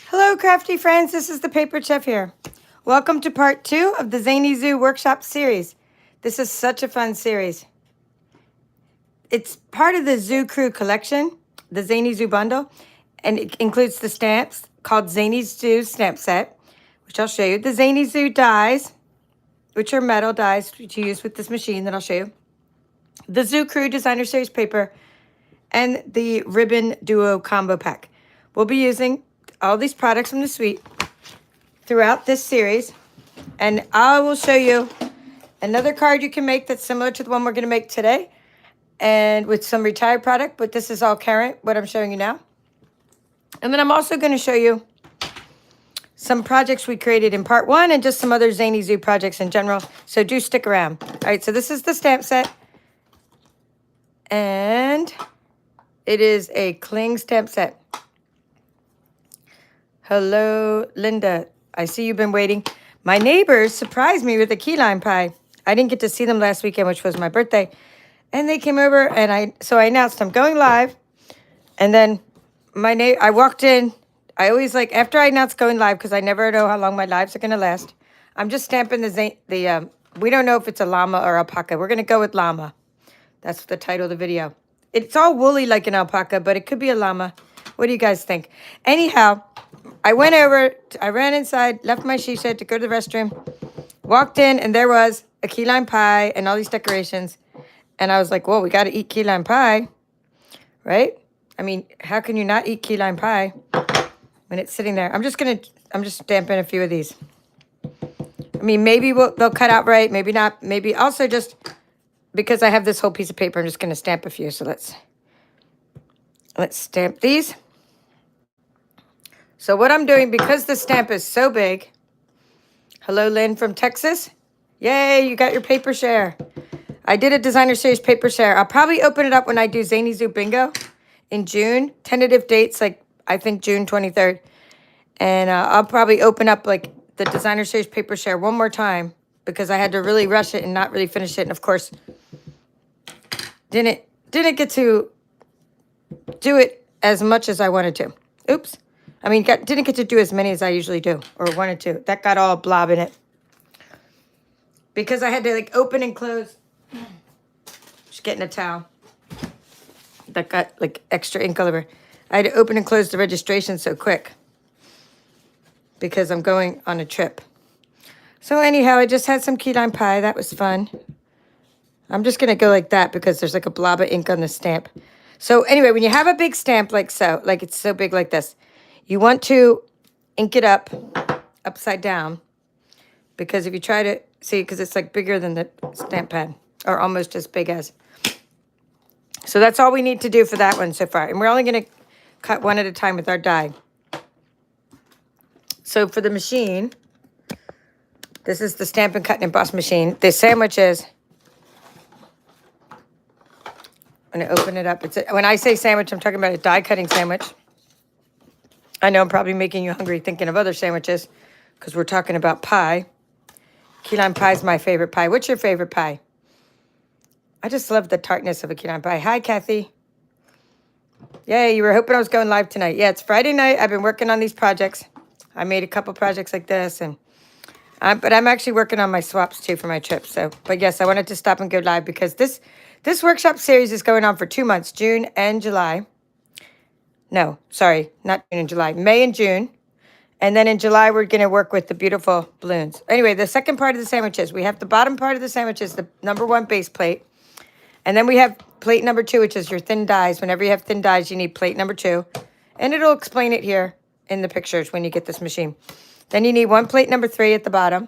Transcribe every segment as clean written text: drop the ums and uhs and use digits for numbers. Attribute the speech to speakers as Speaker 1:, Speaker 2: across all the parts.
Speaker 1: Hello, crafty friends. This is the Paper Chef here. Welcome to part 2 of the Zany Zoo workshop series. This is such a fun series. It's part of the Zoo Crew collection, the Zany Zoo bundle, and it includes the stamps called Zany Zoo stamp set, which I'll show you. The Zany Zoo dies, which are metal dies to use with this machine that I'll show you. The Zoo Crew Designer Series paper, and the Ribbon Duo Combo Pack. We'll be using all these products from the suite throughout this series, and I will show you another card you can make that's similar to the one we're going to make today, and with some retired product, but this is all current, what I'm showing you now. And then I'm also going to show you some projects we created in part 1 and just some other Zany Zoo projects in general, so do stick around. All right, so this is the stamp set, and it is a cling stamp set. Hello, Linda. I see you've been waiting. My neighbors surprised me with a key lime pie. I didn't get to see them last weekend, which was my birthday. And they came over, and I announced I'm going live. And then I walked in. I always like, after I announce going live, because I never know how long my lives are going to last, I'm just stamping we don't know if it's a llama or alpaca. We're going to go with llama. That's the title of the video. It's all woolly like an alpaca, but it could be a llama. What do you guys think? Anyhow, I went over, I ran inside, left my she shed to go to the restroom, walked in, and there was a key lime pie and all these decorations. And I was like, whoa, we got to eat key lime pie, right? I mean, how can you not eat key lime pie when it's sitting there? I'm just stamping a few of these. I mean, maybe they'll cut out right, maybe not. Maybe also just because I have this whole piece of paper, I'm just going to stamp a few. So let's stamp these. So what I'm doing, because the stamp is so big, hello, Lynn from Texas. Yay, you got your paper share. I did a designer series paper share. I'll probably open it up when I do Zany Zoo Bingo in June. Tentative dates, like I think June 23rd. And I'll probably open up like the designer series paper share one more time because I had to really rush it and not really finish it. And of course, didn't get to do it as much as I wanted to. Oops. I mean, didn't get to do as many as I usually do or wanted to. That got all blob in it. Because I had to like open and close. Just getting a towel. That got like extra ink all over. I had to open and close the registration so quick. Because I'm going on a trip. So anyhow, I just had some key lime pie. That was fun. I'm just going to go like that because there's like a blob of ink on the stamp. So anyway, when you have a big stamp like so, like it's so big like this, you want to ink it up upside down because if you try to see, because it's like bigger than the stamp pad or almost as big as. So that's all we need to do for that one so far. And we're only going to cut one at a time with our die. So for the machine, this is the Stampin' Cut and Emboss machine. The sandwiches, I'm going to open it up. When I say sandwich, I'm talking about a die cutting sandwich. I know I'm probably making you hungry thinking of other sandwiches because we're talking about pie. Key lime pie is my favorite pie. What's your favorite pie? I just love the tartness of a key lime pie. Hi, Kathy. Yay, you were hoping I was going live tonight. Yeah, it's Friday night. I've been working on these projects. I made a couple projects like this, but I'm actually working on my swaps too for my trip. So, but yes, I wanted to stop and go live because this workshop series is going on for 2 months, June and July. No, sorry, not June and July, May and June. And then in July, we're going to work with the beautiful balloons. Anyway, the second part of the sandwiches, we have the bottom part of the sandwiches, the #1 base plate. And then we have plate #2, which is your thin dies. Whenever you have thin dies, you need plate #2. And it'll explain it here in the pictures when you get this machine. Then you need one plate #3 at the bottom.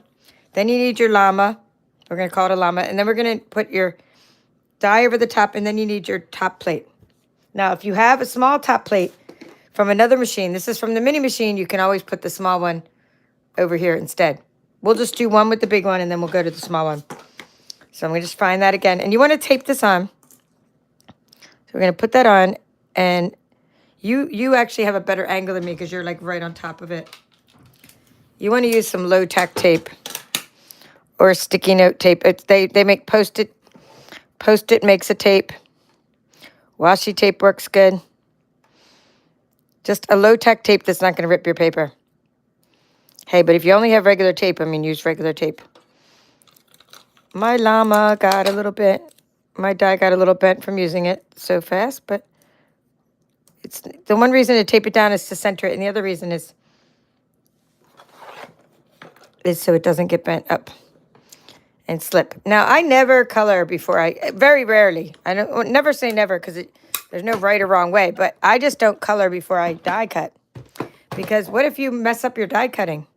Speaker 1: Then you need your llama. We're going to call it a llama. And then we're going to put your die over the top, and then you need your top plate. Now, if you have a small top plate from another machine, this is from the mini machine, you can always put the small one over here instead. We'll just do one with the big one, and then we'll go to the small one. So I'm going to just find that again. And you want to tape this on. So we're going to put that on, and you actually have a better angle than me because you're like right on top of it. You want to use some low tack tape or sticky note tape. They make Post-it. Post-it makes a tape. Washi tape works good. Just a low-tech tape that's not going to rip your paper. Hey, but if you only have regular tape, I mean, use regular tape. My llama got a little bit, my die got a little bent from using it so fast, but it's the one reason to tape it down is to center it, and the other reason is so it doesn't get bent up and slip. Now, I never color before very rarely. I don't never say never because there's no right or wrong way, but I just don't color before I die cut. Because what if you mess up your die cutting?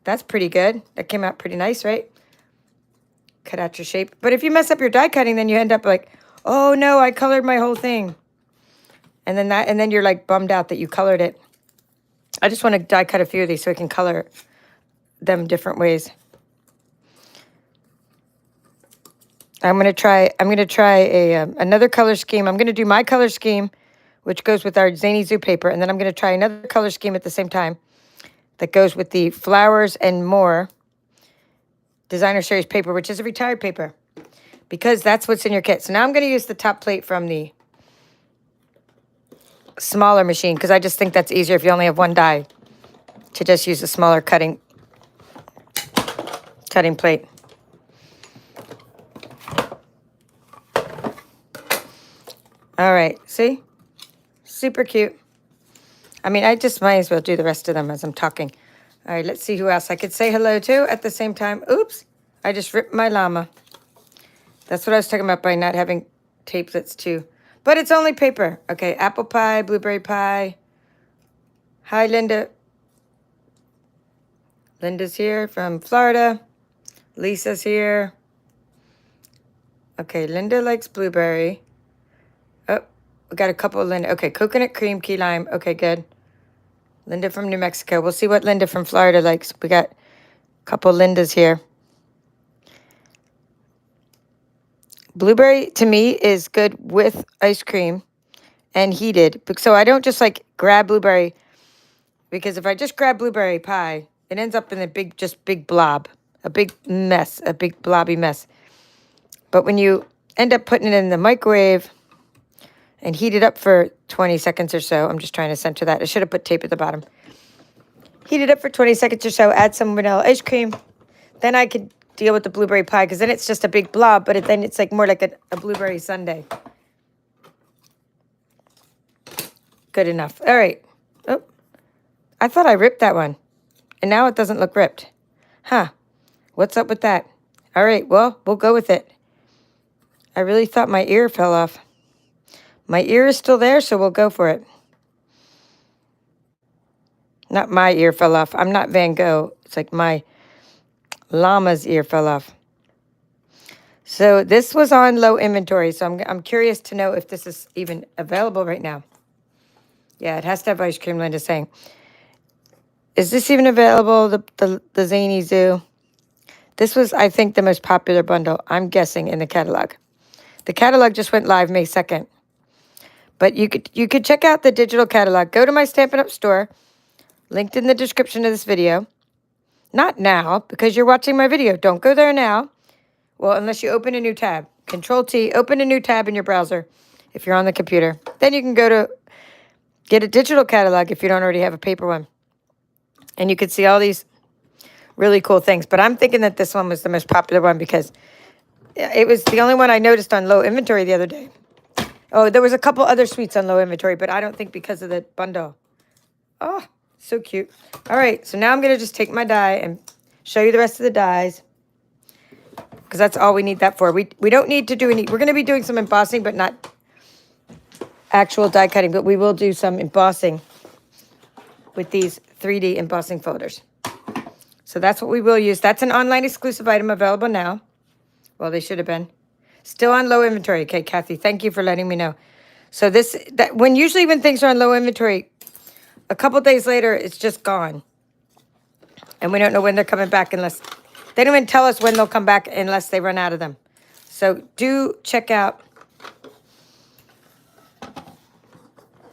Speaker 1: That's pretty good. That came out pretty nice, right? Cut out your shape. But if you mess up your die cutting, then you end up like, oh no, I colored my whole thing. And then you're like bummed out that you colored it. I just want to die cut a few of these so I can color them different ways. I'm gonna try another color scheme. I'm gonna do my color scheme, which goes with our Zany Zoo paper, and then I'm gonna try another color scheme at the same time that goes with the Flowers and More Designer Series paper, which is a retired paper, because that's what's in your kit. So now I'm going to use the top plate from the smaller machine, because I just think that's easier if you only have one die, to just use a smaller cutting plate. All right, see? Super cute. I mean, I just might as well do the rest of them as I'm talking. All right, let's see who else I could say hello to at the same time. Oops, I just ripped my llama. That's what I was talking about by not having tape that's too. But it's only paper. Okay, apple pie, blueberry pie. Hi, Linda. Linda's here from Florida. Lisa's here. Okay, Linda likes blueberry. Oh, we got a couple of Linda. Okay, coconut cream, key lime. Okay, good. Linda from New Mexico. We'll see what Linda from Florida likes. We got a couple Lindas here. Blueberry, to me, is good with ice cream and heated. So I don't just, like, grab blueberry. Because if I just grab blueberry pie, it ends up in a big blob. A big mess. A big blobby mess. But when you end up putting it in the microwave and heat it up for 20 seconds or so. I'm just trying to center that. I should have put tape at the bottom. Heat it up for 20 seconds or so. Add some vanilla ice cream. Then I could deal with the blueberry pie, because then it's just a big blob, but then it's like more like a blueberry sundae. Good enough. All right. Oh, I thought I ripped that one. And now it doesn't look ripped. Huh. What's up with that? All right. Well, we'll go with it. I really thought my ear fell off. My ear is still there, so we'll go for it. Not my ear fell off. I'm not Van Gogh. It's like my llama's ear fell off. So this was on low inventory, so I'm curious to know if this is even available right now. Yeah, it has to have ice cream, Linda's saying. Is this even available, the Zany Zoo? This was, I think, the most popular bundle, I'm guessing, in the catalog. The catalog just went live May 2nd. But you could check out the digital catalog. Go to my Stampin' Up! Store, linked in the description of this video. Not now, because you're watching my video. Don't go there now. Well, unless you open a new tab. Control-T, open a new tab in your browser if you're on the computer. Then you can go to get a digital catalog if you don't already have a paper one. And you can see all these really cool things. But I'm thinking that this one was the most popular one because it was the only one I noticed on low inventory the other day. Oh, there was a couple other sweets on low inventory, but I don't think because of the bundle. Oh, so cute. All right, so now I'm going to just take my die and show you the rest of the dies, because that's all we need that for. We don't need to do any. We're going to be doing some embossing, but not actual die cutting, but we will do some embossing with these 3D embossing folders. So that's what we will use. That's an online exclusive item available now. Well, they should have been. Still on low inventory. Okay, Kathy, thank you for letting me know. So usually when things are on low inventory, a couple days later, it's just gone. And we don't know when they're coming back unless, they don't even tell us when they'll come back unless they run out of them. So do check out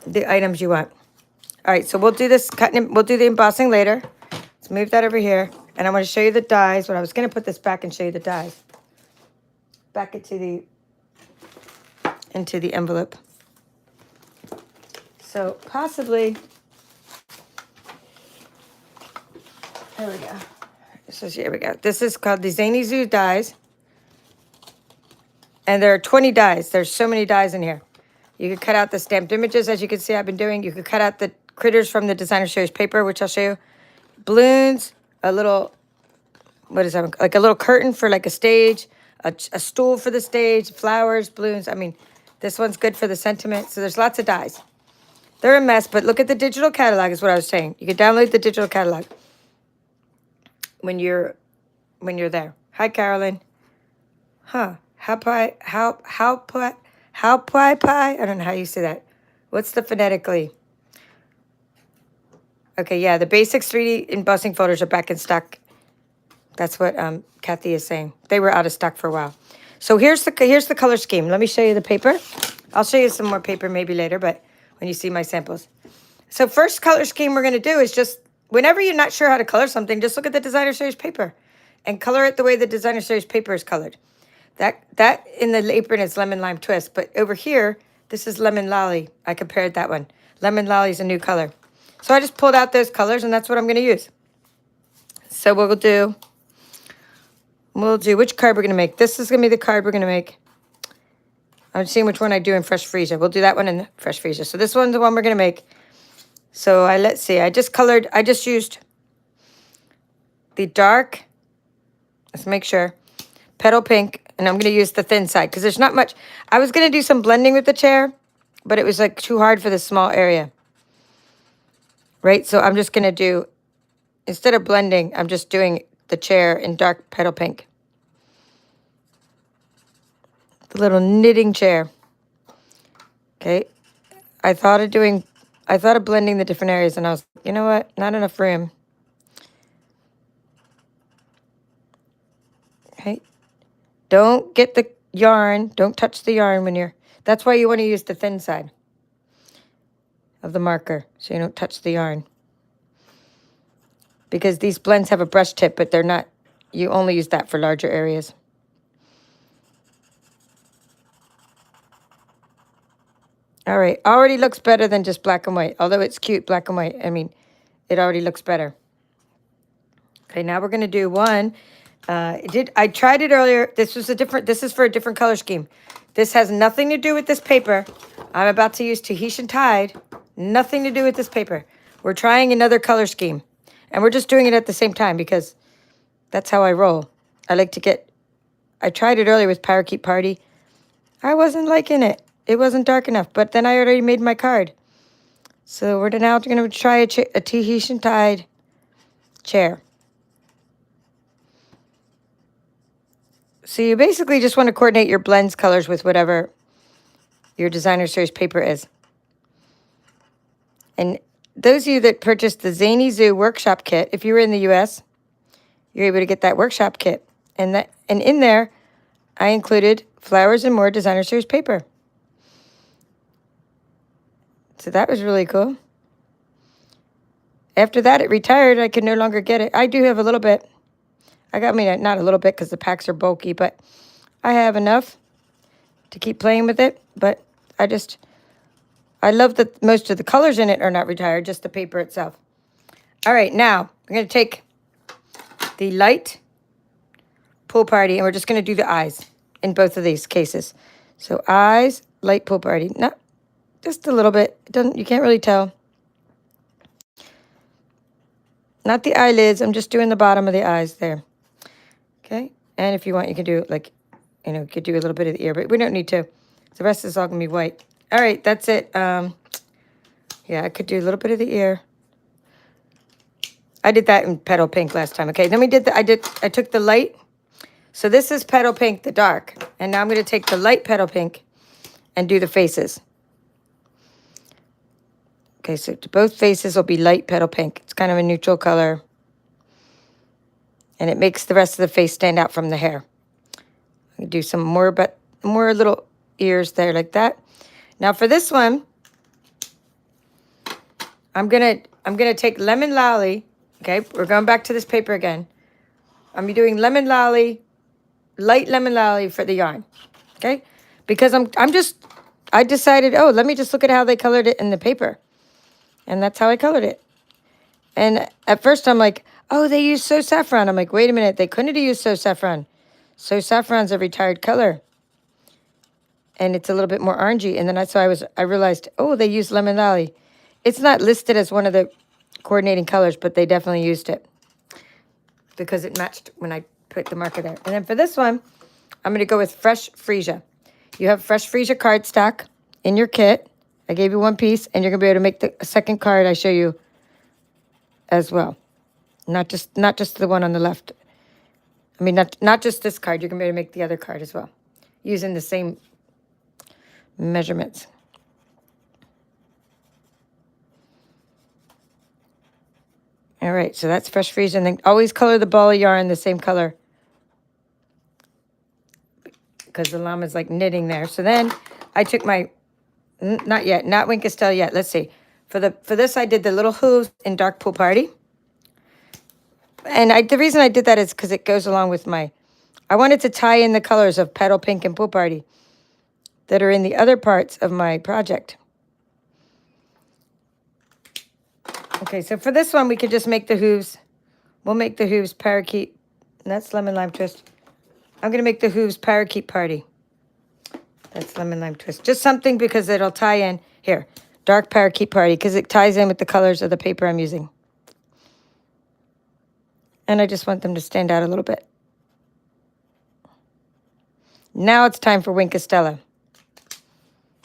Speaker 1: the items you want. All right, so we'll do this we'll do the embossing later. Let's move that over here. And I'm going to show you the dies. But I was going to put this back and show you the dies. Back into the envelope. So possibly, there we go. Here we go. This is called the Zany Zoo dies. And there are 20 dies. There's so many dies in here. You could cut out the stamped images, as you can see I've been doing. You could cut out the critters from the designer series paper, which I'll show you. Balloons, a little, what is that? Like a little curtain for like a stage, a stool for the stage, flowers, balloons. I mean, this one's good for the sentiment. So there's lots of dies. They're a mess, but look at the digital catalog is what I was saying. You can download the digital catalog when you're there. Hi, Carolyn. Huh. How pie? I don't know how you say that. What's the phonetically? Okay, yeah, the basics 3D embossing folders are back in stock. That's what Kathy is saying. They were out of stock for a while. So here's the color scheme. Let me show you the paper. I'll show you some more paper maybe later, but when you see my samples. So first color scheme we're going to do is just, whenever you're not sure how to color something, just look at the designer series paper and color it the way the designer series paper is colored. That in the apron is lemon lime twist, but over here, this is lemon lolly. I compared that one. Lemon lolly is a new color. So I just pulled out those colors, and that's what I'm going to use. So we'll do, which card we're going to make. This is going to be the card we're going to make. I'm seeing which one I do in Fresh Freesia. We'll do that one in Fresh Freesia. So this one's the one we're going to make. So let's see. I just used the dark, let's make sure, petal pink, and I'm going to use the thin side because there's not much. I was going to do some blending with the chair, but it was like too hard for this small area. Right? So I'm just going to do, instead of blending, I'm just doing the chair in dark petal pink. The little knitting chair. Okay. I thought of blending the different areas, and I was, you know what? Not enough room. Okay. Don't get the yarn. Don't touch the yarn when you're, that's why you want to use the thin side of the marker, so you don't touch the yarn. Because these blends have a brush tip, but they're not, you only use that for larger areas. All right, already looks better than just black and white. Although it's cute, black and white. I mean, it already looks better. Okay, now we're going to do one. I tried it earlier. This is for a different color scheme. This has nothing to do with this paper. I'm about to use Tahitian Tide. Nothing to do with this paper. We're trying another color scheme. And we're just doing it at the same time because that's how I roll. I tried it earlier with Parakeet Party. I wasn't liking it. It wasn't dark enough, but then I already made my card. So we're now going to try a Tahitian Tide chair. So you basically just want to coordinate your blends colors with whatever your designer series paper is. And those of you that purchased the Zany Zoo workshop kit, if you were in the US, you're able to get that workshop kit. And in there, I included Flowers and More designer series paper. So that was really cool. After that, it retired. I could no longer get it. I do have a little bit. Not a little bit because the packs are bulky, but I have enough to keep playing with it. But I love that most of the colors in it are not retired, just the paper itself. All right, now we're going to take the light pool party, and we're just going to do the eyes in both of these cases. So eyes, light pool party. Not just a little bit. You can't really tell. Not the eyelids. I'm just doing the bottom of the eyes there. Okay, and if you want, you can do you could do a little bit of the ear, but we don't need to. The rest is all going to be white. All right, that's it. Yeah, I could do a little bit of the ear. I did that in petal pink last time. Okay, then I took the light. So this is petal pink, the dark. And now I'm going to take the light petal pink and do the faces. Okay, so both faces will be light petal pink. It's kind of a neutral color. And it makes the rest of the face stand out from the hair. I do some more little ears there like that. Now for this one, I'm gonna take Lemon Lolly. Okay, we're going back to this paper again. I'm doing Lemon Lolly, light Lemon Lolly for the yarn. Okay, because I'm I decided, oh, let me just look at how they colored it in the paper. And that's how I colored it. And at first I'm like, oh, they used So Saffron. I'm like, wait a minute, they couldn't have used So Saffron. So Saffron's a retired color. And it's a little bit more orangey. And then I realized, oh, they used Lemon Lolly. It's not listed as one of the coordinating colors, but they definitely used it because it matched when I put the marker there. And then for this one, I'm going to go with Fresh Freesia. You have Fresh Freesia cardstock in your kit. I gave you one piece, and you're going to be able to make the second card I show you as well. Not just the one on the left. I mean, not just this card. You're going to be able to make the other card as well using the same measurements. All right, so that's Fresh Freesia. And then always color the ball of yarn the same color because the llama's like knitting there. So then I took my, not yet, not Wink Estelle yet. Let's see. For this, I did the little hooves in Dark Pool Party. And the reason I did that is because it goes along with I wanted to tie in the colors of Petal Pink and Pool Party that are in the other parts of my project. Okay, so for this one, we could just make the hooves. We'll make the hooves Parakeet. And that's Lemon Lime Twist. I'm going to make the hooves Parakeet Party. That's Lemon Lime Twist. Just something because it'll tie in. Here, Dark Parakeet Party, because it ties in with the colors of the paper I'm using. And I just want them to stand out a little bit. Now it's time for Wink Estelle.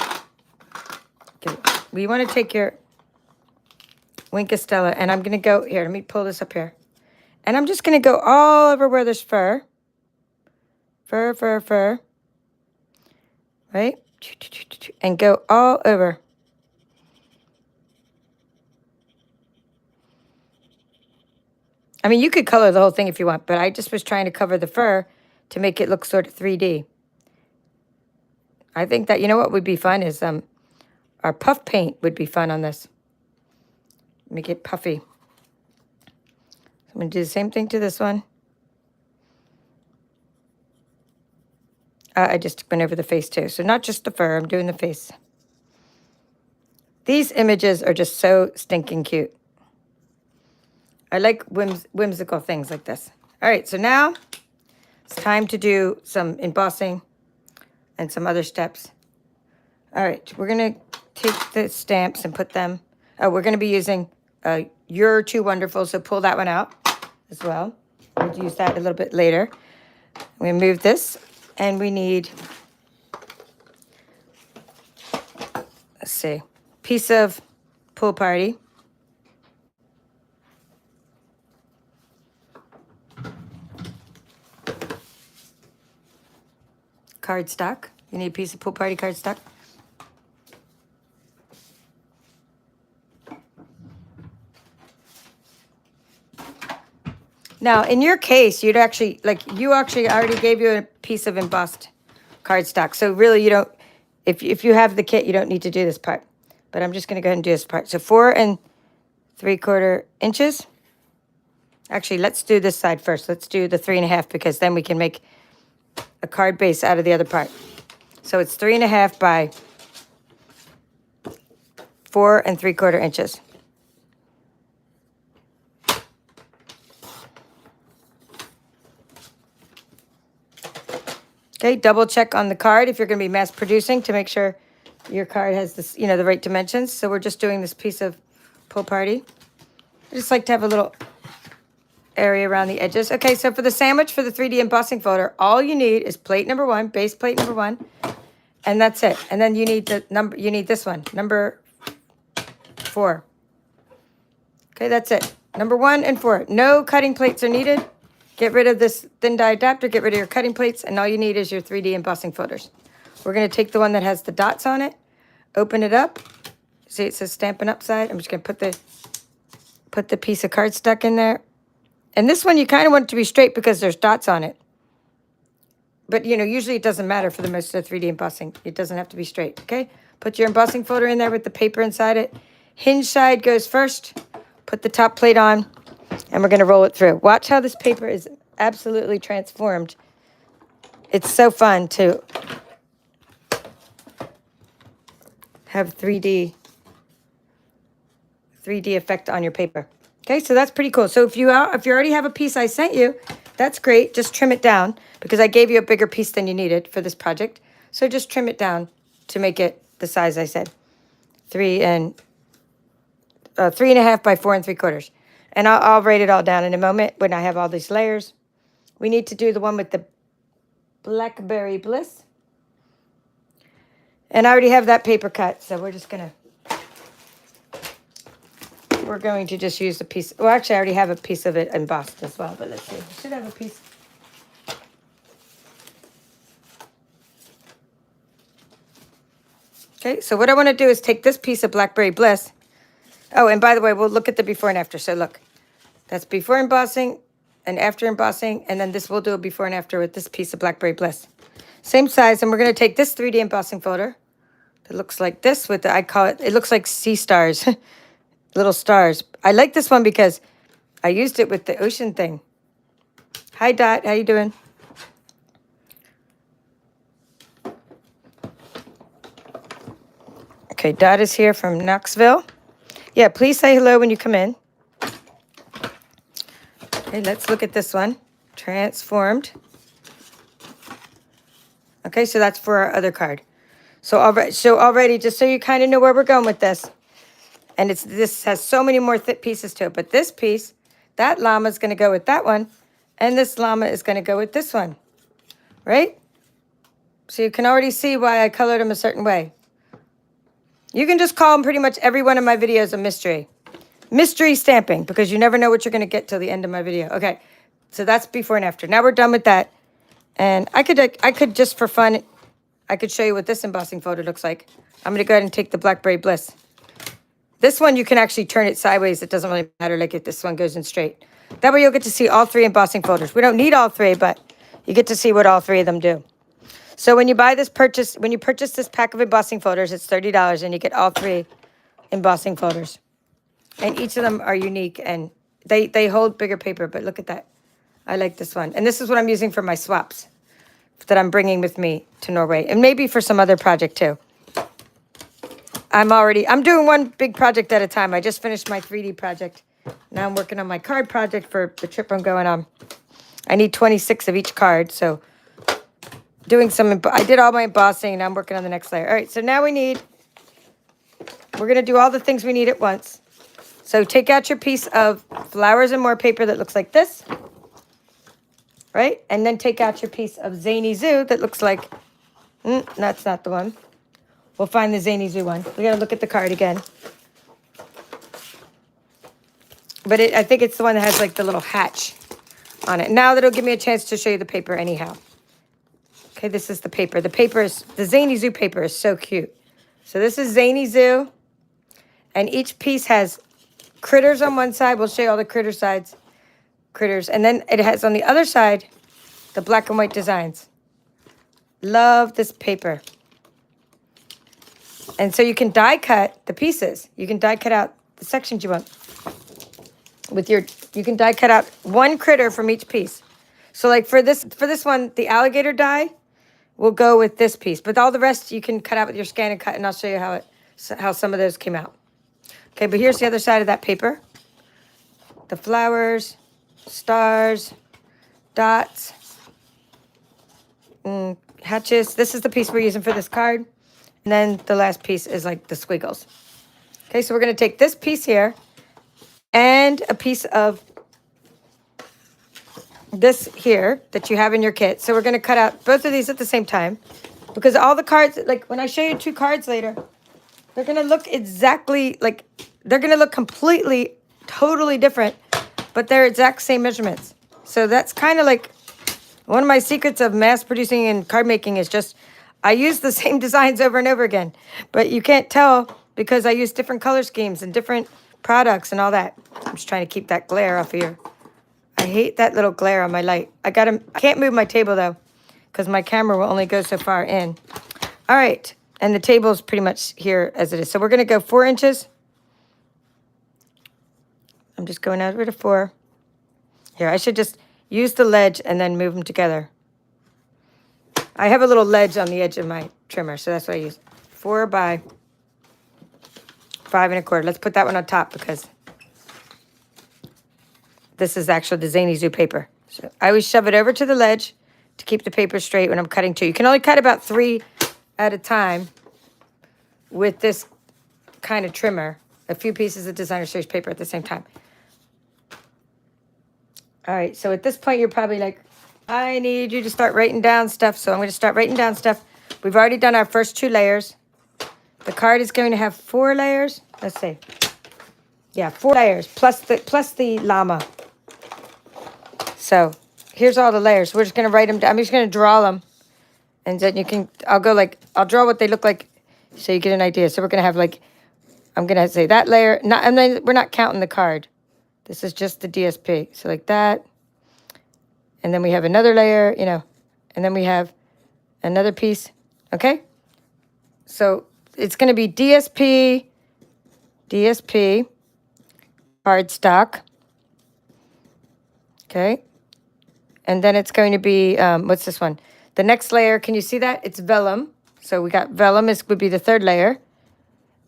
Speaker 1: Okay, we want to take your Wink Estelle, and I'm going to go, here, let me pull this up here. And I'm just going to go all over where there's fur. Fur. Right? And go all over. I mean, you could color the whole thing if you want, but I just was trying to cover the fur to make it look sort of 3D. I think that, you know what would be fun is our puff paint would be fun on this. Make it puffy. I'm going to do the same thing to this one. I just went over the face too. So not just the fur, I'm doing the face. These images are just so stinking cute. I like whimsical things like this. All right, so now it's time to do some embossing and some other steps. All right, we're going to take the stamps and put them. Oh, we're going to be using You're Too Wonderful, so pull that one out as well. We'll use that a little bit later. We move this, and we need, let's see, piece of Pool Party. Cardstock. You need a piece of Pool Party cardstock. Now, in your case, you actually already gave you a piece of embossed cardstock. So really, you don't, if you have the kit, you don't need to do this part. But I'm just going to go ahead and do this part. So 4 3/4 inches. Actually, let's do this side first. Let's do the 3.5 because then we can make a card base out of the other part. So it's 3.5 by 4 3/4 inches. Okay, double check on the card if you're going to be mass producing to make sure your card has this, the right dimensions. So we're just doing this piece of Pool Party. I just like to have a little area around the edges. Okay, so for the sandwich, for the 3D embossing folder, all you need is plate number 1, base plate number 1, and that's it. And then you need this one, number 4. Okay, that's it. Number 1 and 4. No cutting plates are needed. Get rid of this thin die adapter, get rid of your cutting plates, and all you need is your 3D embossing folders. We're going to take the one that has the dots on it, open it up. See, it says Stampin' Upside. I'm just going to put the piece of cardstock in there. And this one, you kind of want it to be straight because there's dots on it. But, usually it doesn't matter for the most of the 3D embossing. It doesn't have to be straight, okay? Put your embossing folder in there with the paper inside it. Hinge side goes first. Put the top plate on. And we're going to roll it through. Watch how this paper is absolutely transformed. It's so fun to have 3D effect on your paper. Okay, so that's pretty cool. So if you already have a piece I sent you, that's great. Just trim it down because I gave you a bigger piece than you needed for this project. So just trim it down to make it the size I said. 3.5 by 4 3/4. And I'll write it all down in a moment when I have all these layers. We need to do the one with the Blackberry Bliss. And I already have that paper cut, so we're going to just use the piece. Well, actually, I already have a piece of it embossed as well, but let's see. I should have a piece. Okay, so what I want to do is take this piece of Blackberry Bliss. Oh, and by the way, we'll look at the before and after. So look, that's before embossing and after embossing, and then this will do a before and after with this piece of Blackberry Bliss. Same size, and we're going to take this 3D embossing folder that looks like this with the, it looks like sea stars, little stars. I like this one because I used it with the ocean thing. Hi, Dot, how you doing? Okay, Dot is here from Knoxville. Yeah, please say hello when you come in. Okay, let's look at this one. Transformed. Okay, so that's for our other card. So already, just so you kind of know where we're going with this, and this has so many more thick pieces to it, but this piece, that llama is going to go with that one, and this llama is going to go with this one, right? So you can already see why I colored them a certain way. You can just call them pretty much every one of my videos a mystery. Mystery stamping, because you never know what you're going to get till the end of my video. Okay, so that's before and after. Now we're done with that. And I could just for fun, I could show you what this embossing folder looks like. I'm going to go ahead and take the Blackberry Bliss. This one, you can actually turn it sideways. It doesn't really matter like if this one goes in straight. That way you'll get to see all 3 embossing folders. We don't need all 3, but you get to see what all 3 of them do. So when you purchase this pack of embossing folders, it's $30, and you get all 3 embossing folders. And each of them are unique, and they hold bigger paper, but look at that. I like this one. And this is what I'm using for my swaps that I'm bringing with me to Norway, and maybe for some other project too. I'm doing one big project at a time. I just finished my 3D project. Now I'm working on my card project for the trip I'm going on. I need 26 of each card, so I did all my embossing, and I'm working on the next layer. All right, so now we're going to do all the things we need at once. So take out your piece of Flowers and More paper that looks like this. Right? And then take out your piece of Zany Zoo that looks like, that's not the one. We'll find the Zany Zoo one. We got to look at the card again. But I think it's the one that has like the little hatch on it. Now that'll give me a chance to show you the paper anyhow. Okay, this is the paper. The Zany Zoo paper is so cute. So this is Zany Zoo. And each piece has critters on one side. We'll show you all the critters. And then it has on the other side the black and white designs. Love this paper. And so you can die cut the pieces. You can die cut out the sections you want. You can die cut out one critter from each piece. So like for this one, the alligator die will go with this piece, but all the rest you can cut out with your ScanNCut, and I'll show you how some of those came out. Okay, but here's the other side of that paper. The flowers, stars, dots, hatches. This is the piece we're using for this card. And then the last piece is like the squiggles. Okay, so we're going to take this piece here and a piece of this here that you have in your kit. So we're going to cut out both of these at the same time, because all the cards, like when I show you 2 cards later, they're going to look exactly like, they're going to look completely, totally different, but they're exact same measurements. So that's kind of like one of my secrets of mass producing and card making is just, I use the same designs over and over again, but you can't tell because I use different color schemes and different products and all that. I'm just trying to keep that glare off of here. I hate that little glare on my light. I can't move my table though, because my camera will only go so far in. All right, and the table is pretty much here as it is. So we're gonna go 4 inches. I'm just going over to 4. Here, I should just use the ledge and then move them together. I have a little ledge on the edge of my trimmer, so that's what I use. 4 by 5 1/4. Let's put that one on top because this is actually the Zany Zoo paper. So I always shove it over to the ledge to keep the paper straight when I'm cutting too. You can only cut about 3 at a time with this kind of trimmer. A few pieces of designer series paper at the same time. All right, so at this point, you're probably like, I need you to start writing down stuff. So I'm going to start writing down stuff. We've already done our first 2 layers. The card is going to have 4 layers. Let's see. Yeah, 4 layers plus the llama. So here's all the layers. We're just going to write them down. I'm just going to draw them. And then I'll draw what they look like so you get an idea. So we're going to have I'm going to say that layer. And then we're not counting the card. This is just the DSP. So like that. And then we have another layer, and then we have another piece. Okay? So it's going to be DSP, cardstock. Okay? And then it's going to be, what's this one? The next layer, can you see that? It's vellum. So we got vellum would be the 3rd layer.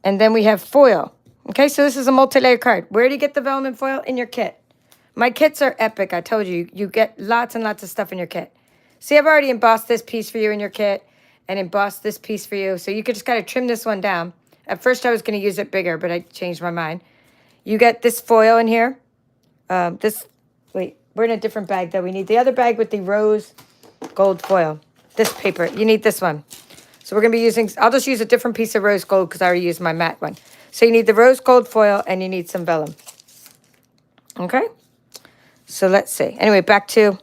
Speaker 1: And then we have foil. Okay, so this is a multi-layer card. Where do you get the vellum and foil? In your kit. My kits are epic. I told you. You get lots and lots of stuff in your kit. See, I've already embossed this piece for you in your kit and embossed this piece for you. So you could just kind of trim this one down. At first, I was going to use it bigger, but I changed my mind. You get this foil in here. Wait, we're in a different bag, though. We need the other bag with the rose gold foil. This paper. You need this one. So we're going to be using, I'll just use a different piece of rose gold because I already used my matte one. So you need the rose gold foil and you need some vellum. Okay? So let's see. Anyway, back to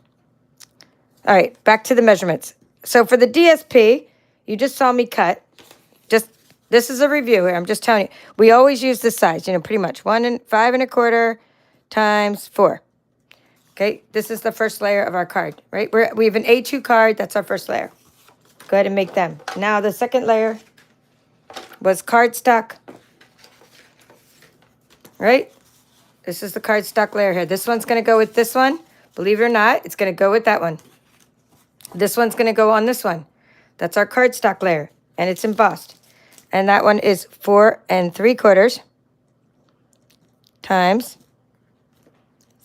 Speaker 1: the measurements. So for the DSP, you just saw me cut. This is a review here. I'm just telling you. We always use this size, pretty much. 5 1/4 times 4. Okay? This is the first layer of our card, right? We have an A2 card. That's our first layer. Go ahead and make them. Now the second layer was cardstock. Right? This is the cardstock layer here. This one's going to go with this one. Believe it or not, it's going to go with that one. This one's going to go on this one. That's our cardstock layer. And it's embossed. And that one is 4 3/4 times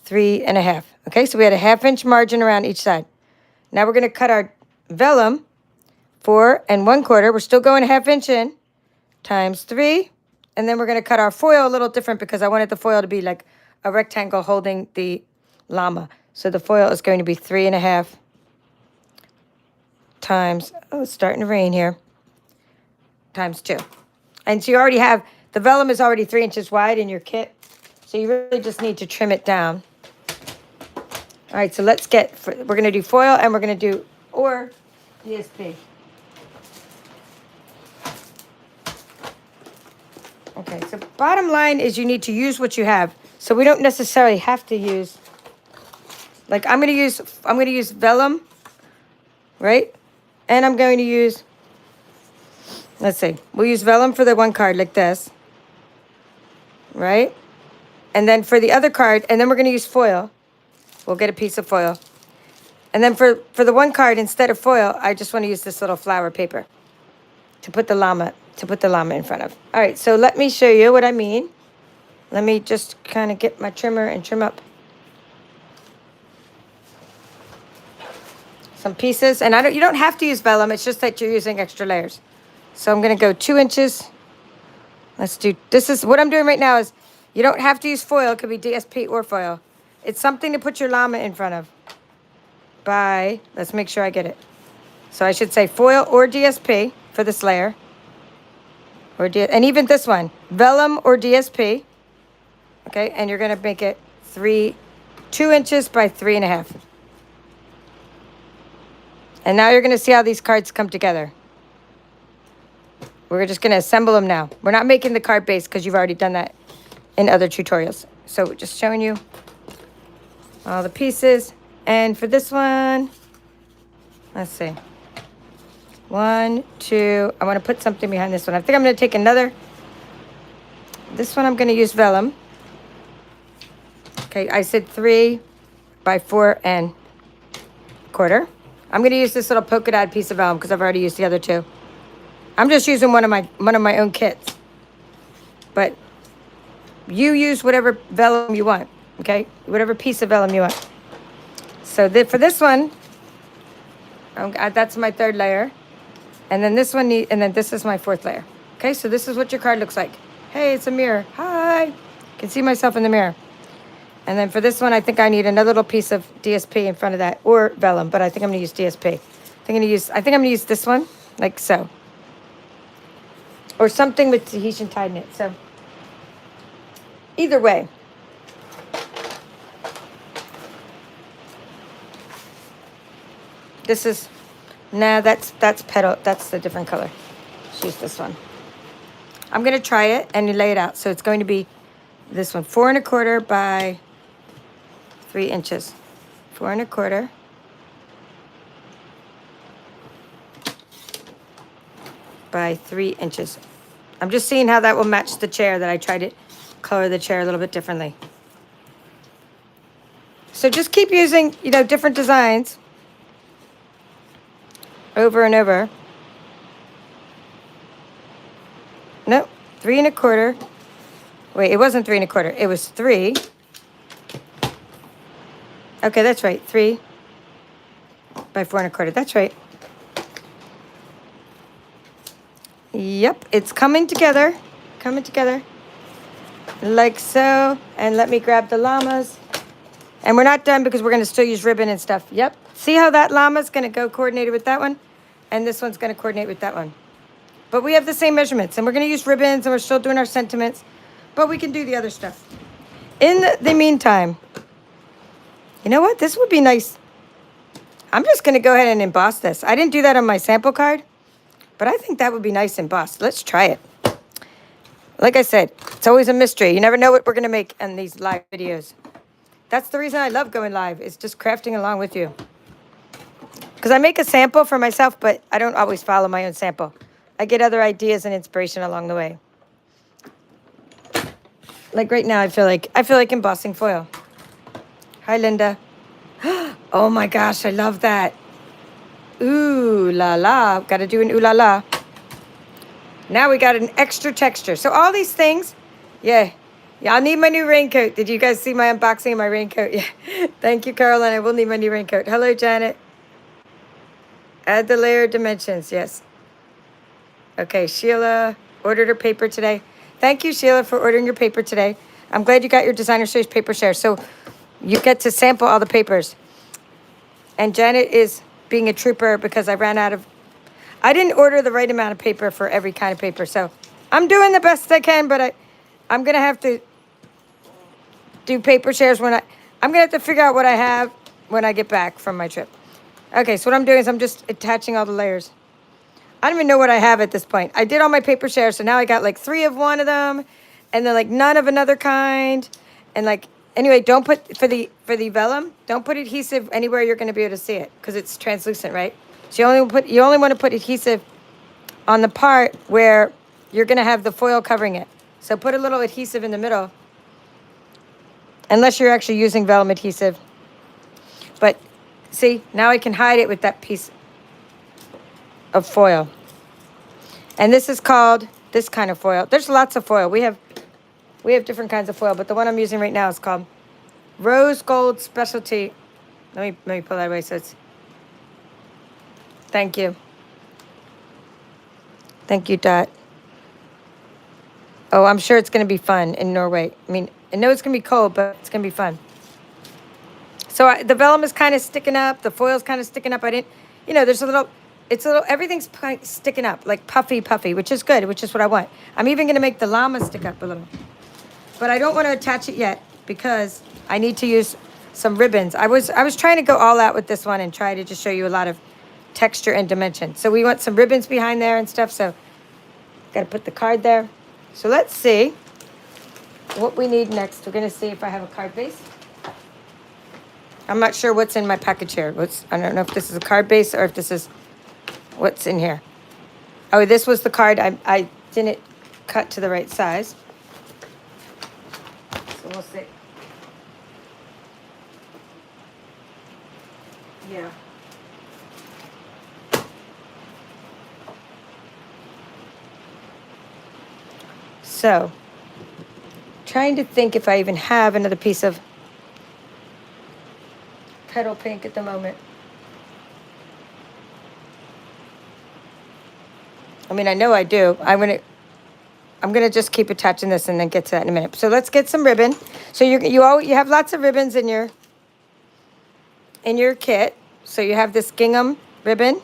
Speaker 1: 3 1/2. Okay, so we had a 1/2 inch margin around each side. Now we're going to cut our vellum 4 1/4. We're still going 1/2 inch in times 3. And then we're going to cut our foil a little different because I wanted the foil to be like a rectangle holding the llama. So the foil is going to be 3 1/2 times, it's starting to rain here, times 2. And so you already have, the vellum is already 3 inches wide in your kit. So you really just need to trim it down. All right, so we're going to do foil and we're going to do, or DSP. Okay, so bottom line is you need to use what you have. So we don't necessarily have to use, I'm going to use vellum, right? And I'm going to use, let's see, we'll use vellum for the one card like this, right? And then for the other card, and then we're going to use foil. We'll get a piece of foil. And then for the one card, instead of foil, I just want to use this little flower paper to put the llama in front of. All right, so let me show you what I mean. Let me just kind of get my trimmer and trim up some pieces. And you don't have to use vellum. It's just that you're using extra layers. So I'm going to go 2 inches. This is what I'm doing right now is you don't have to use foil. It could be DSP or foil. It's something to put your llama in front of. Let's make sure I get it. So I should say foil or DSP for this layer. And even this one, vellum or DSP. Okay, and you're going to make it 2 inches by 3 1/2. And now you're going to see how these cards come together. We're just going to assemble them now. We're not making the card base because you've already done that in other tutorials. So just showing you all the pieces. And for this one, let's see. 1, 2. I want to put something behind this one. I think I'm going to take another. This one I'm going to use vellum. Okay, I said 3 by 4 1/4. I'm going to use this little polka dot piece of vellum because I've already used the other 2. I'm just using one of my own kits. But you use whatever vellum you want, okay? Whatever piece of vellum you want. So for this one, that's my 3rd layer. And then this one, and then this is my 4th layer. Okay, so this is what your card looks like. Hey, it's a mirror. Hi. I can see myself in the mirror. And then for this one, I think I need another little piece of DSP in front of that, or vellum, but I think I'm gonna use DSP. I think I'm gonna use this one, like so. Or something with Tahitian tied in it, so. Either way. This is, nah, that's petal, that's the different color. Let's use this one. I'm gonna try it and lay it out. So it's going to be this one, 4 1/4 by 3 inches. 4 1/4. By 3 inches. I'm just seeing how that will match the chair that I tried to color the chair a little bit differently. So just keep using, different designs over and over. No, 3 1/4. Wait, it wasn't 3 1/4. It was 3. Okay, that's right. 3 by 4 1/4. That's right. Yep, it's coming together. Coming together. Like so. And let me grab the llamas. And we're not done because we're going to still use ribbon and stuff. Yep. See how that llama's going to go coordinated with that one? And this one's going to coordinate with that one. But we have the same measurements. And we're going to use ribbons. And we're still doing our sentiments. But we can do the other stuff. In the meantime, you know what? This would be nice. I'm just going to go ahead and emboss this. I didn't do that on my sample card. But I think that would be nice embossed. Let's try it. Like I said, it's always a mystery. You never know what we're going to make in these live videos. That's the reason I love going live. It's just crafting along with you. Because I make a sample for myself, but I don't always follow my own sample. I get other ideas and inspiration along the way. Like right now, I feel like embossing foil. Hi, Linda. Oh my gosh, I love that. Ooh la la. Got to do an ooh la la. Now we got an extra texture. So all these things, yeah. Y'all need my new raincoat. Did you guys see my unboxing of my raincoat? Yeah. Thank you, Caroline. I will need my new raincoat. Hello, Janet. Add the layer dimensions. Yes. Okay, Sheila ordered her paper today. Thank you, Sheila, for ordering your paper today. I'm glad you got your Designer Series paper share. So you get to sample all the papers. And Janet is being a trooper because I ran out of... I didn't order the right amount of paper for every kind of paper. So I'm doing the best I can, but I'm going to have to do paper shares when I'm going to have to figure out what I have when I get back from my trip. Okay, so what I'm doing is I'm just attaching all the layers. I don't even know what I have at this point. I did all my paper shares, so now I got like 3 of one of them, and then like none of another kind. And like, anyway, don't put, for the vellum, don't put adhesive anywhere you're going to be able to see it, because it's translucent, right? So you only want to put adhesive on the part where you're going to have the foil covering it. So put a little adhesive in the middle, unless you're actually using vellum adhesive. But see, now I can hide it with that piece of foil. And this is called this kind of foil. There's lots of foil. We have different kinds of foil, but the one I'm using right now is called Rose Gold Specialty. Let me pull that away so it's... Thank you. Thank you, Dot. Oh, I'm sure it's going to be fun in Norway. I mean, I know it's going to be cold, but it's going to be fun. So the vellum is kind of sticking up. The foil's kind of sticking up. I didn't, there's everything's sticking up, like puffy, which is good, which is what I want. I'm even going to make the llama stick up a little. But I don't want to attach it yet because I need to use some ribbons. I was trying to go all out with this one and try to just show you a lot of texture and dimension. So we want some ribbons behind there and stuff. So got to put the card there. So let's see what we need next. We're going to see if I have a card base. I'm not sure what's in my package here. I don't know if this is a card base or if this is what's in here. Oh, this was the card. I didn't cut to the right size. So we'll see. Yeah. So Trying to think if I even have another piece of petal pink at the moment. I mean, I know I do. I'm gonna just keep attaching this and then get to that in a minute. So let's get some ribbon. So you have lots of ribbons in your kit. So you have this gingham ribbon.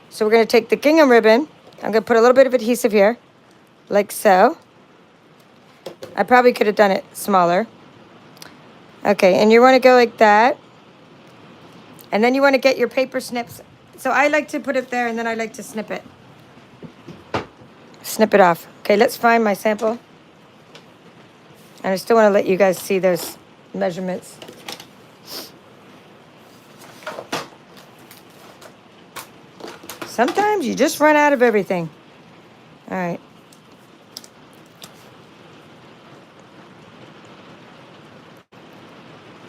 Speaker 1: So we're gonna take the gingham ribbon. I'm gonna put a little bit of adhesive here, like so. I probably could have done it smaller. Okay, and you want to go like that. And then you want to get your paper snips. So I like to put it there, and then I like to snip it. Snip it off. Okay, let's find my sample. And I still want to let you guys see those measurements. Sometimes you just run out of everything. All right.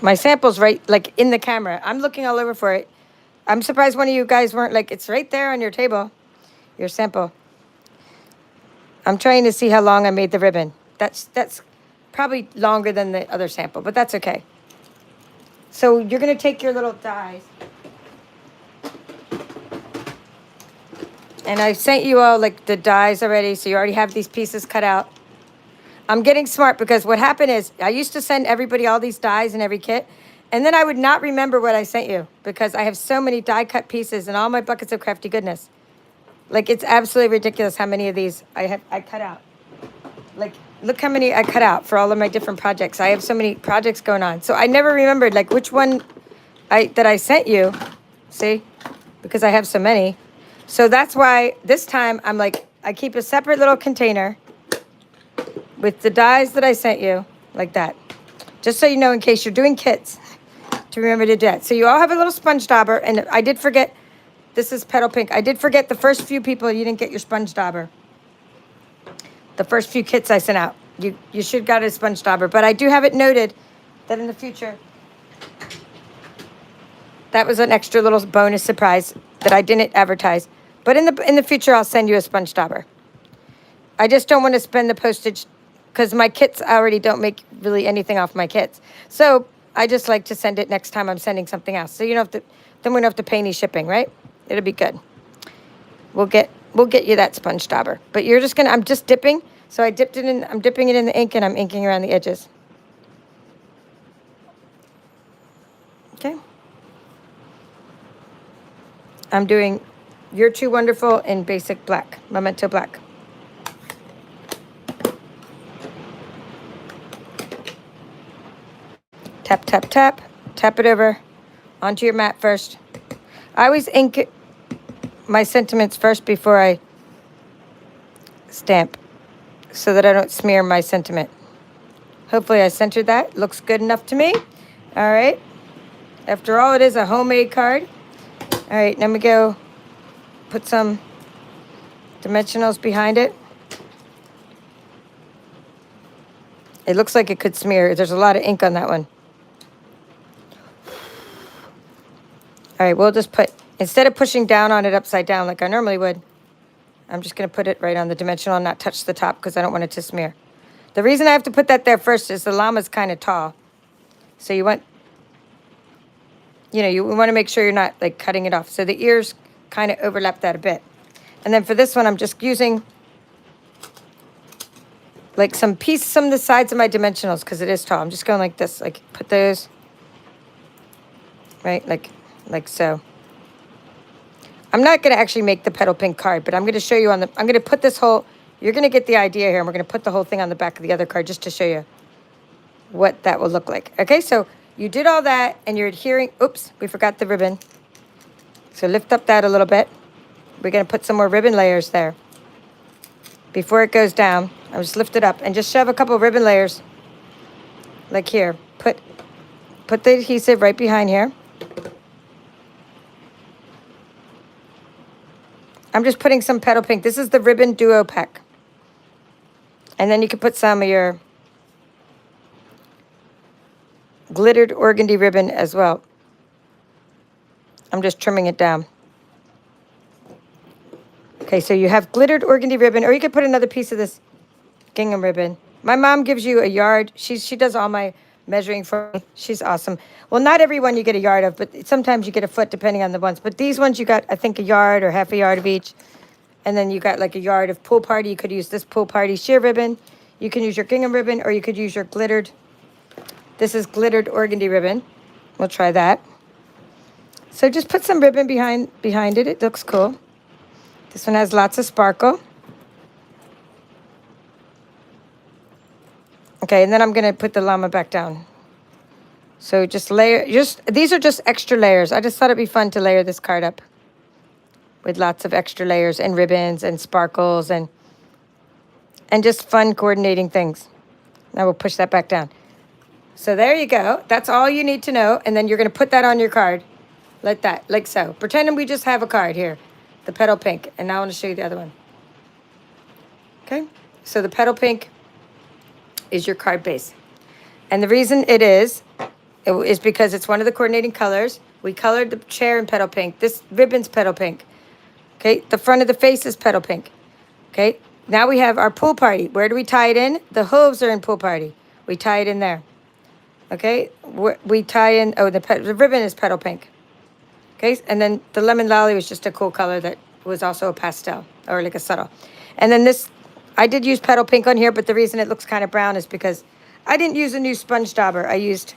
Speaker 1: My sample's right, like, in the camera. I'm looking all over for it. I'm surprised one of you guys weren't like, it's right there on your table, your sample. I'm trying to see how long I made the ribbon. That's probably longer than the other sample, but that's okay. So you're going to take your little dies. And I sent you all, like, the dies already, so you already have these pieces cut out. I'm getting smart because what happened is I used to send everybody all these dies in every kit, and then I would not remember what I sent you because I have so many die cut pieces in all my buckets of crafty goodness. Like, it's absolutely ridiculous how many of these I cut out. Like, look how many I cut out for all of my different projects. I have so many projects going on. So I never remembered, like, which one that I sent you, see, because I have so many. So that's why this time I'm like, I keep a separate little container with the dies that I sent you, like that. Just so you know, in case you're doing kits, to remember to do that. So you all have a little sponge dauber, and I did forget, this is petal pink. I did forget the first few people, you didn't get your sponge dauber. The first few kits I sent out. You should got a sponge dauber, but I do have it noted that in the future, that was an extra little bonus surprise that I didn't advertise. But in the future, I'll send you a sponge dauber. I just don't want to spend the postage because my kits already don't make really anything off my kits. So I just like to send it next time I'm sending something else. So you don't have to, then we don't have to pay any shipping, right? It'll be good. We'll get you that sponge dauber. But you're just gonna, I'm just dipping. So I'm dipping it in the ink and I'm inking around the edges. Okay. I'm doing You're Too Wonderful in basic black, Memento black. Tap, tap, tap. Tap it over onto your mat first. I always ink my sentiments first before I stamp so that I don't smear my sentiment. Hopefully I centered that. Looks good enough to me. All right. After all, it is a homemade card. All right, then we go put some dimensionals behind it. It looks like it could smear. There's a lot of ink on that one. All right, we'll just put, instead of pushing down on it upside down like I normally would, I'm just going to put it right on the dimensional and not touch the top because I don't want it to smear. The reason I have to put that there first is the llama's kind of tall. So you want, you want to make sure you're not like cutting it off. So the ears kind of overlap that a bit. And then for this one, I'm just using like some of the sides of my dimensionals because it is tall. I'm just going like this, like put those, right, like so. I'm not going to actually make the petal pink card, but I'm going to show you I'm going to put this whole, you're going to get the idea here, and we're going to put the whole thing on the back of the other card just to show you what that will look like. Okay, so you did all that, and you're adhering, oops, we forgot the ribbon. So lift up that a little bit. We're going to put some more ribbon layers there. Before it goes down, I'll just lift it up and just shove a couple of ribbon layers, like here. Put the adhesive right behind here. I'm just putting some petal pink. This is the ribbon duo pack. And then you can put some of your glittered organdy ribbon as well. I'm just trimming it down. Okay, so you have glittered organdy ribbon, or you could put another piece of this gingham ribbon My mom gives you a yard. She does all my measuring for me. She's awesome. Well, not every one you get a yard of, but sometimes you get a foot depending on the ones. But these ones you got, I think, a yard or half a yard of each. And then you got like a yard of pool party. You could use this pool party sheer ribbon. You can use your gingham ribbon, or you could use your glittered. This is glittered organdy ribbon. We'll try that. So just put some ribbon behind it. It looks cool. This one has lots of sparkle. Okay, and then I'm going to put the llama back down. So just layer, these are just extra layers. I just thought it'd be fun to layer this card up with lots of extra layers and ribbons and sparkles and just fun coordinating things. Now we'll push that back down. So there you go. That's all you need to know. And then you're going to put that on your card like that, like so. Pretend we just have a card here, the petal pink. And now I want to show you the other one. Okay, so the petal pink is your card base. And the reason it is because it's one of the coordinating colors. We colored the chair in petal pink. This ribbon's petal pink. Okay, the front of the face is petal pink. Okay, now we have our pool party. Where do we tie it in? The hooves are in pool party. We tie it in there. Okay, we tie in, the ribbon is petal pink. Okay, and then the lemon lolly was just a cool color that was also a pastel, or like a subtle. And then this, I did use petal pink on here, but the reason it looks kind of brown is because I didn't use a new sponge dauber. I used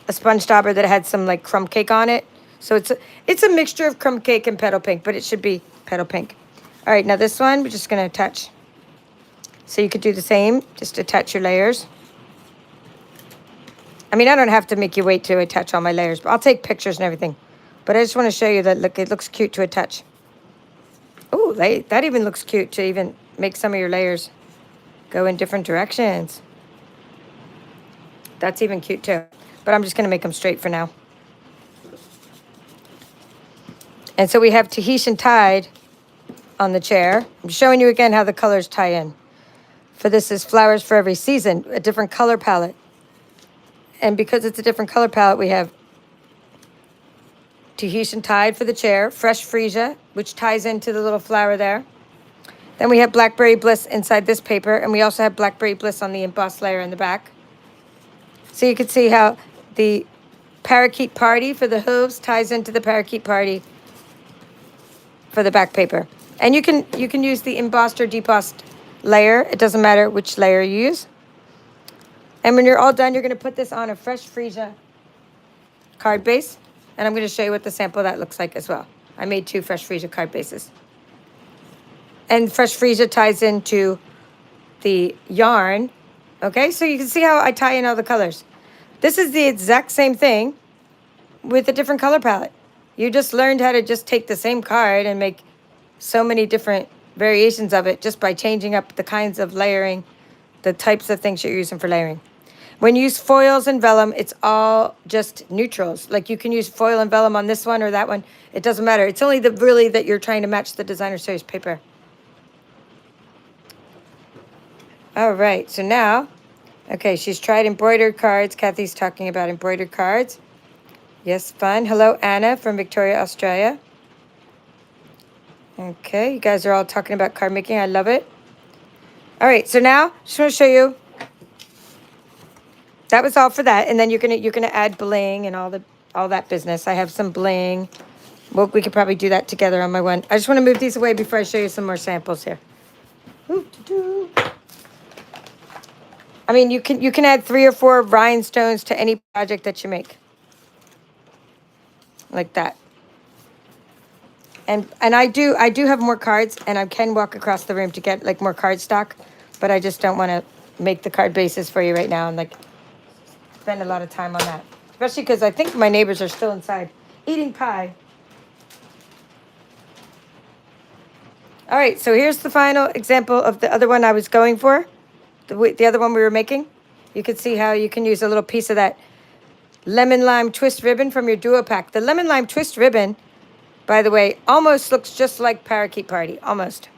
Speaker 1: a sponge dauber that had some like crumb cake on it. So it's a mixture of crumb cake and petal pink, but it should be petal pink. All right, now this one, we're just going to attach. So you could do the same, just attach your layers. I mean, I don't have to make you wait to attach all my layers, but I'll take pictures and everything. But I just want to show you that, look, it looks cute to attach. Oh, that even looks cute to even make some of your layers go in different directions. That's even cute too. But I'm just going to make them straight for now. And so we have Tahitian tied on the chair. I'm showing you again how the colors tie in. For this is Flowers for Every Season, a different color palette. And because it's a different color palette, we have Tahitian tied for the chair, fresh freesia, which ties into the little flower there. Then we have Blackberry Bliss inside this paper, and we also have Blackberry Bliss on the embossed layer in the back. So you can see how the Parakeet Party for the hooves ties into the Parakeet Party for the back paper. And you can use the embossed or debossed layer. It doesn't matter which layer you use. And when you're all done, you're going to put this on a fresh freesia card base. And I'm going to show you what the sample of that looks like as well. I made 2 fresh freesia card bases. And fresh freesia ties into the yarn. Okay, so you can see how I tie in all the colors. This is the exact same thing with a different color palette. You just learned how to just take the same card and make so many different variations of it just by changing up the kinds of layering, the types of things you're using for layering. When you use foils and vellum, it's all just neutrals. Like you can use foil and vellum on this one or that one. It doesn't matter. It's only really that you're trying to match the designer series paper. All right, so now, okay, she's tried embroidered cards. Kathy's talking about embroidered cards. Yes, fun. Hello, Anna from Victoria, Australia. Okay, you guys are all talking about card making. I love it. All right, so now just want to show you. That was all for that, and then you're gonna add bling and all that business. I have some bling. Well, we could probably do that together on my one. I just want to move these away before I show you some more samples here. I mean, you can add 3 or 4 rhinestones to any project that you make, like that. And I do have more cards, and I can walk across the room to get like more card stock, but I just don't want to make the card bases for you right now and like spend a lot of time on that, especially because I think my neighbors are still inside eating pie. All right, so here's the final example of the other one I was going for, the other one we were making. You can see how you can use a little piece of that lemon lime twist ribbon from your duo pack. The lemon lime twist ribbon, by the way, almost looks just like Parakeet Party, almost.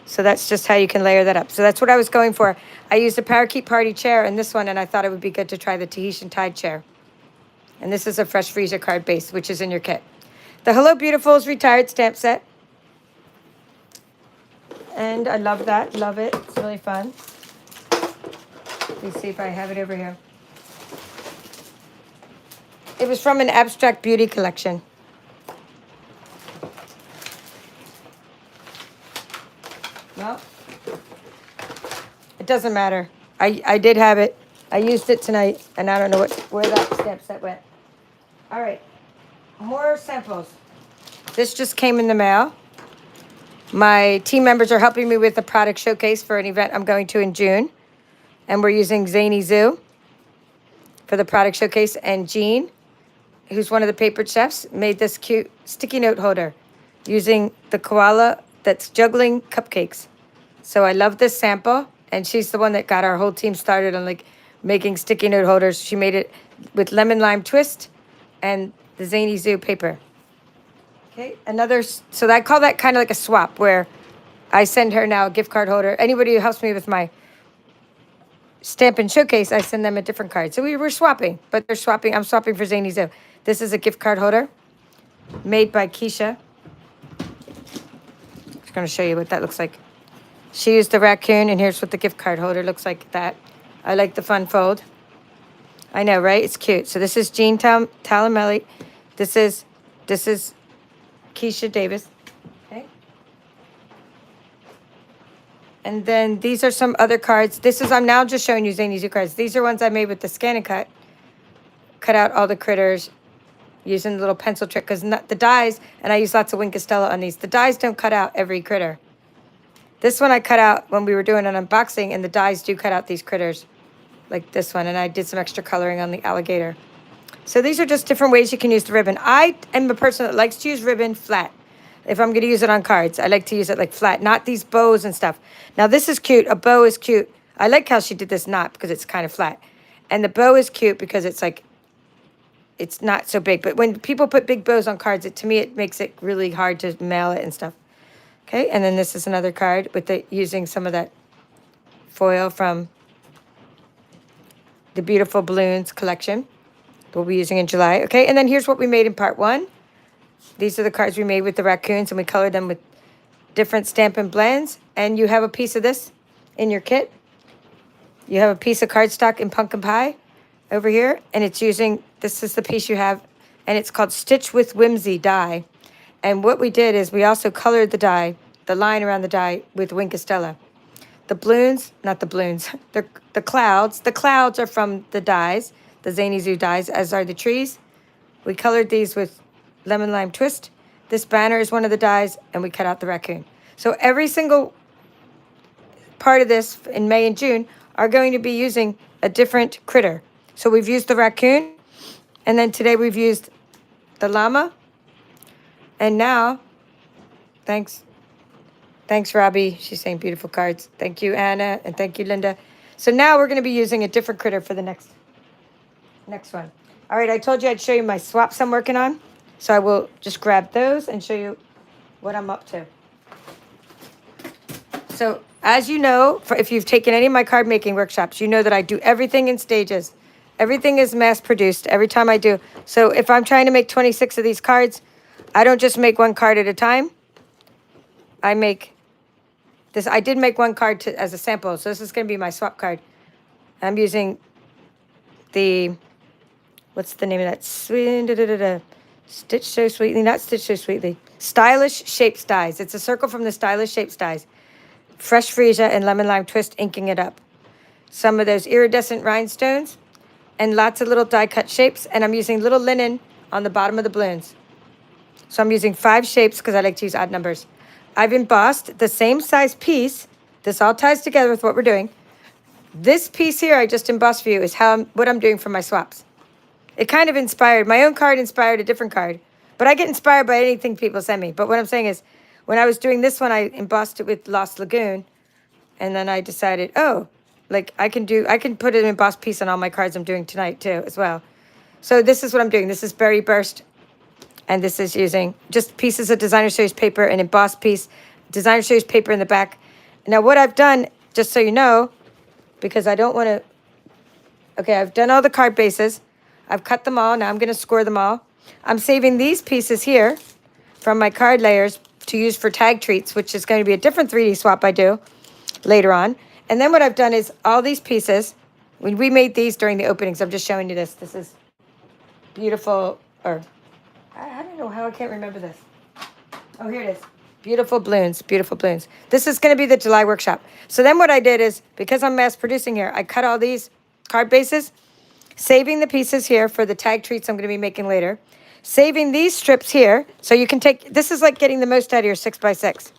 Speaker 1: So that's just how you can layer that up. So that's what I was going for. I used a Parakeet Party chair in this one, and I thought it would be good to try the Tahitian Tide chair. And this is a fresh freesia card base, which is in your kit. The Hello Beautifuls retired stamp set. And I love that, love it. It's really fun. Let me see if I have it over here. It was from an abstract beauty collection. Well, it doesn't matter. I did have it. I used it tonight, and I don't know where that stamp set went. All right, more samples. This just came in the mail. My team members are helping me with the product showcase for an event I'm going to in June. And we're using Zany Zoo for the product showcase. And Jean, who's one of the paper chefs, made this cute sticky note holder using the koala that's juggling cupcakes. So I love this sample. And she's the one that got our whole team started on like making sticky note holders. She made it with lemon lime twist and the Zany Zoo paper. Okay, so I call that kind of like a swap where I send her now a gift card holder. Anybody who helps me with my Stampin' showcase, I send them a different card. So we were swapping, but they're swapping. I'm swapping for Zany Zoo. This is a gift card holder made by Keisha. I'm just going to show you what that looks like. She used the raccoon, and here's what the gift card holder looks like. That I like the fun fold. I know, right? It's cute. So this is Jean Talamelli. This is Keisha Davis. Okay. And then these are some other cards. I'm now just showing you Zany Zoo cards. These are ones I made with the ScanNCut. Cut out all the critters using the little pencil trick because the dies, and I use lots of Wink Stella on these. The dies don't cut out every critter. This one I cut out when we were doing an unboxing, and the dies do cut out these critters, like this one. And I did some extra coloring on the alligator. So these are just different ways you can use the ribbon. I am a person that likes to use ribbon flat. If I'm going to use it on cards, I like to use it like flat, not these bows and stuff. Now this is cute. A bow is cute. I like how she did this knot because it's kind of flat. And the bow is cute because it's like, it's not so big. But when people put big bows on cards, to me, it makes it really hard to mail it and stuff. Okay, and then this is another card with using some of that foil from the Beautiful Balloons collection. We'll be using in July. Okay, and then here's what we made in part 1. These are the cards we made with the raccoons, and we colored them with different Stampin' blends. And you have a piece of this in your kit. You have a piece of cardstock in Pumpkin Pie over here, and this is the piece you have, and it's called Stitch with Whimsy die. And what we did is we also colored the die, the line around the die, with Wink Stella. The balloons, not the balloons, the clouds. The clouds are from the dies, the Zany Zoo dies, as are the trees. We colored these with lemon lime twist. This banner is one of the dies, and we cut out the raccoon. So every single part of this in May and June are going to be using a different critter. So we've used the raccoon, and then today we've used the llama. And now, thanks, Robbie. She's saying beautiful cards. Thank you, Anna, and thank you, Linda. So now we're going to be using a different critter for the next one. All right, I told you I'd show you my swaps I'm working on. So I will just grab those and show you what I'm up to. So as you know, if you've taken any of my card making workshops, you know that I do everything in stages. Everything is mass produced every time I do. So if I'm trying to make 26 of these cards, I don't just make one card at a time. I make this. I did make one card as a sample. So this is going to be my swap card. I'm using what's the name of that? Stitch So Sweetly, not Stitch So Sweetly. Stylish Shapes Dies. It's a circle from the Stylish Shapes Dies. Fresh freesia and lemon lime twist, inking it up. Some of those iridescent rhinestones and lots of little die cut shapes. And I'm using little linen on the bottom of the balloons. So I'm using 5 shapes because I like to use odd numbers. I've embossed the same size piece. This all ties together with what we're doing. This piece here I just embossed for you is what I'm doing for my swaps. It kind of inspired, my own card inspired a different card. But I get inspired by anything people send me. But what I'm saying is, when I was doing this one, I embossed it with Lost Lagoon. And then I decided, I can put an embossed piece on all my cards I'm doing tonight too, as well. So this is what I'm doing. This is Berry Burst. And this is using just pieces of Designer Series paper, an embossed piece, Designer Series paper in the back. Now what I've done, just so you know, because I don't want to, okay, I've done all the card bases. I've cut them all. Now I'm going to score them all. I'm saving these pieces here from my card layers to use for tag treats, which is going to be a different 3D swap I do later on. And then what I've done is all these pieces, When we made these during the openings, I'm just showing you this. This is beautiful, or I don't know how I can't remember this. Oh, here it is. Beautiful balloons, beautiful balloons. This is going to be the July workshop. So then what I did is, because I'm mass producing here, I cut all these card bases, saving the pieces here for the tag treats I'm going to be making later, saving these strips here. So you can take, this is like getting the most out of your 6x6.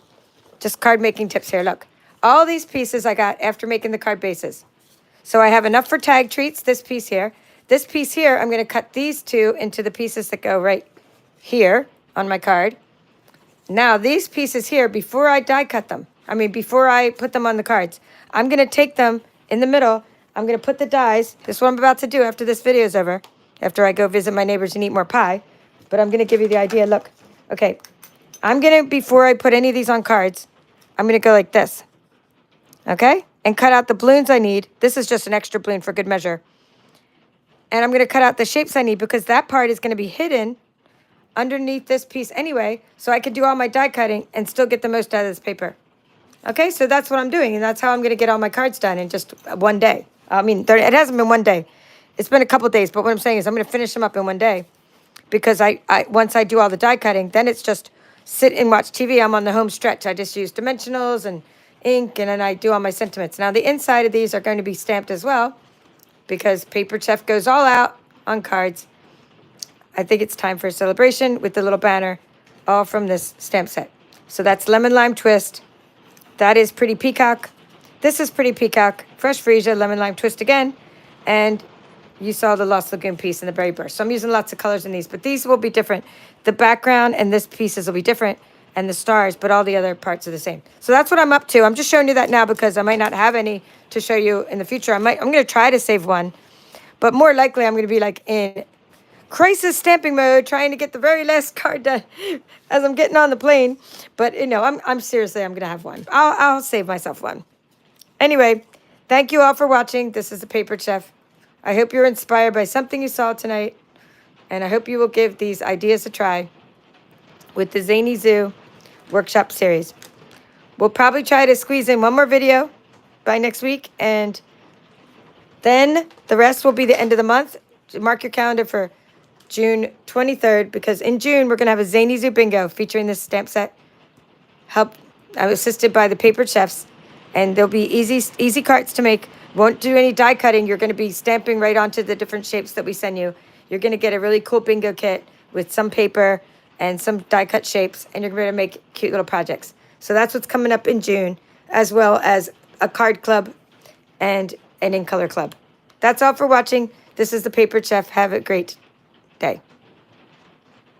Speaker 1: Just card making tips here, look. All these pieces I got after making the card bases. So I have enough for tag treats, this piece here. This piece here, I'm going to cut these two into the pieces that go right here on my card. Now, these pieces here, before I die cut them, before I put them on the cards, I'm going to take them in the middle. I'm going to put the dies. This is what I'm about to do after this video is over, after I go visit my neighbors and eat more pie. But I'm going to give you the idea. Look, okay, I'm going to, before I put any of these on cards, I'm going to go like this, okay? And cut out the balloons I need. This is just an extra balloon for good measure. And I'm going to cut out the shapes I need because that part is going to be hidden underneath this piece anyway, so I can do all my die cutting and still get the most out of this paper. Okay, so that's what I'm doing, and that's how I'm going to get all my cards done in just one day. It hasn't been one day. It's been a couple days, but what I'm saying is I'm going to finish them up in one day because I once I do all the die cutting, then it's just sit and watch TV. I'm on the home stretch. I just use dimensionals and ink, and then I do all my sentiments. Now, the inside of these are going to be stamped as well because Paper Chef goes all out on cards. I think it's time for a celebration with the little banner, all from this stamp set. So that's Lemon Lime Twist. That is Pretty Peacock. This is Pretty Peacock, Fresh Freesia, Lemon Lime Twist again. And you saw the Lost Lagoon piece and the Berry Burst. So I'm using lots of colors in these, but these will be different. The background and this pieces will be different, and the stars, but all the other parts are the same. So that's what I'm up to. I'm just showing you that now because I might not have any to show you in the future. I'm going to try to save one, but more likely I'm going to be like in crisis stamping mode, trying to get the very last card done as I'm getting on the plane. But I'm seriously, I'm going to have one. I'll save myself one. Anyway, thank you all for watching. This is the Paper Chef. I hope you're inspired by something you saw tonight, and I hope you will give these ideas a try with the Zany Zoo workshop series. We'll probably try to squeeze in one more video by next week, and then the rest will be the end of the month. Mark your calendar for June 23rd, because in June we're going to have a Zany Zoo bingo featuring this stamp set. I'm assisted by the Paper Chefs, and there'll be easy cards to make. Won't do any die cutting. You're going to be stamping right onto the different shapes that we send you. You're going to get a really cool bingo kit with some paper and some die cut shapes, and you're going to make cute little projects. So that's what's coming up in June, as well as a card club and an in color club. That's all for watching. This is the Paper Chef. Have a great day.